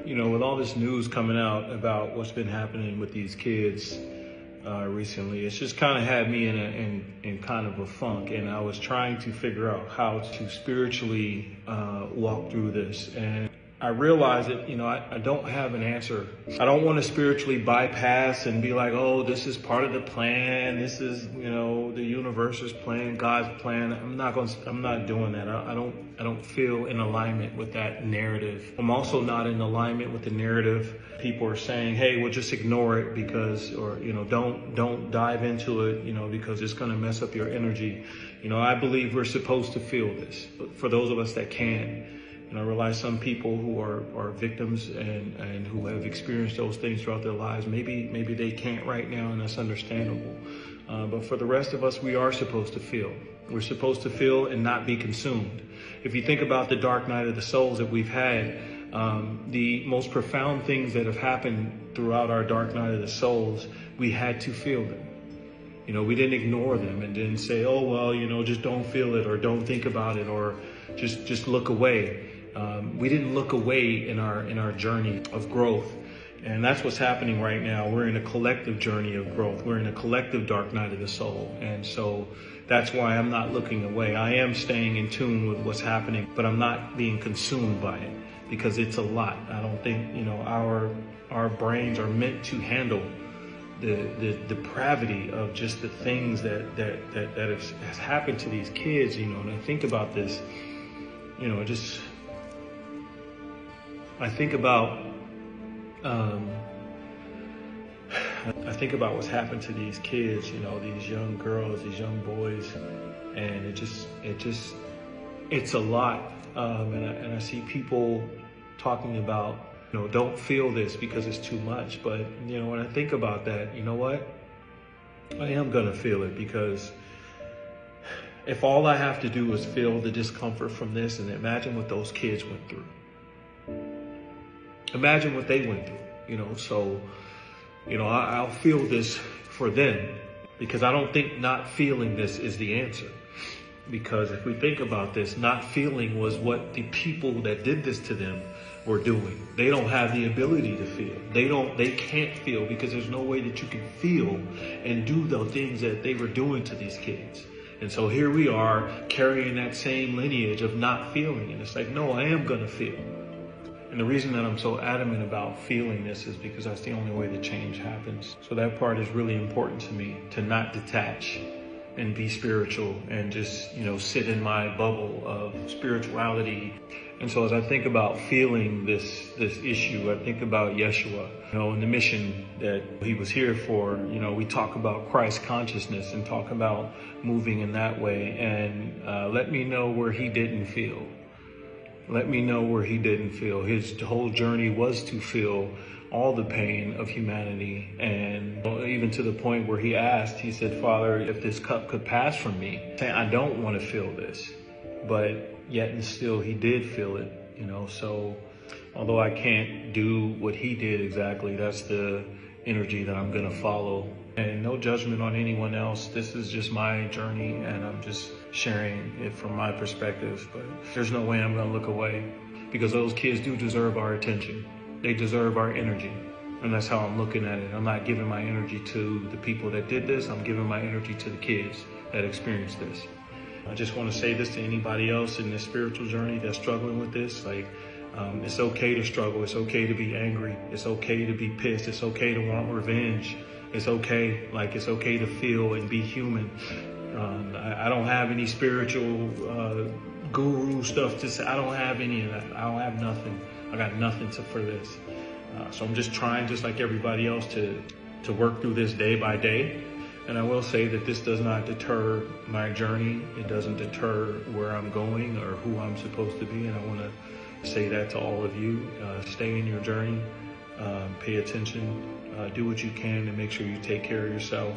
with all this news coming out about what's been happening with these kids recently, it's just kind of had me in kind of a funk, and I was trying to figure out how to spiritually walk through this. And I realized that, I don't have an answer. I don't want to spiritually bypass and be like, oh, this is part of the plan. This is, the universe's plan, God's plan. I'm not doing that. I don't feel in alignment with that narrative. I'm also not in alignment with the narrative. People are saying, hey, well, just ignore it because, or, don't dive into it, because it's going to mess up your energy. I believe we're supposed to feel this. But for those of us that can, and I realize some people who are victims and who have experienced those things throughout their lives, maybe they can't right now, and that's understandable. But for the rest of us, we are supposed to feel. We're supposed to feel and not be consumed. If you think about the dark night of the souls that we've had, the most profound things that have happened throughout our dark night of the souls, we had to feel them. We didn't ignore them and didn't say, oh, well, just don't feel it or don't think about it or just look away. We didn't look away in our journey of growth. And that's what's happening right now. We're in a collective journey of growth. We're in a collective dark night of the soul. And so that's why I'm not looking away. I am staying in tune with what's happening, but I'm not being consumed by it because it's a lot. I don't think, our brains are meant to handle the depravity of just the things that has happened to these kids, and I think about this, I think about what's happened to these kids, these young girls, these young boys, and it's a lot. And I see people talking about, don't feel this because it's too much. But, when I think about that, you know what? I am going to feel it because if all I have to do is feel the discomfort from this, and imagine what those kids went through. Imagine what they went through, so, I'll feel this for them because I don't think not feeling this is the answer. Because if we think about this, not feeling was what the people that did this to them were doing. They don't have the ability to feel. They can't feel because there's no way that you can feel and do the things that they were doing to these kids. And so here we are carrying that same lineage of not feeling. And it's like, no, I am going to feel. And the reason that I'm so adamant about feeling this is because that's the only way the change happens. So that part is really important to me, to not detach and be spiritual and just, sit in my bubble of spirituality. And so as I think about feeling this issue, I think about Yeshua, and the mission that he was here for. We talk about Christ consciousness and talk about moving in that way. And let me know where he didn't feel. Let me know where he didn't feel. His whole journey was to feel all the pain of humanity. And even to the point where he said, Father, if this cup could pass from me, I don't want to feel this. But yet and still he did feel it, so although I can't do what he did exactly, that's the energy that I'm going to follow. And no judgment on anyone else. This is just my journey, and I'm just sharing it from my perspective. But there's no way I'm going to look away because those kids do deserve our attention. They deserve our energy. And that's how I'm looking at it. I'm not giving my energy to the people that did this. I'm giving my energy to the kids that experienced this. I just want to say this to anybody else in this spiritual journey that's struggling with this. It's okay to struggle. It's okay to be angry. It's okay to be pissed. It's okay to want revenge. It's okay. It's okay to feel and be human. I don't have any spiritual guru stuff to say. I don't have any of that. I don't have nothing. I got nothing for this. So I'm just trying, just like everybody else, to work through this day by day. And I will say that this does not deter my journey. It doesn't deter where I'm going or who I'm supposed to be. And I want to say that to all of you. Stay in your journey. Pay attention. Do what you can to make sure you take care of yourself.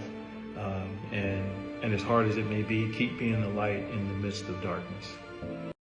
And as hard as it may be, keep being the light in the midst of darkness.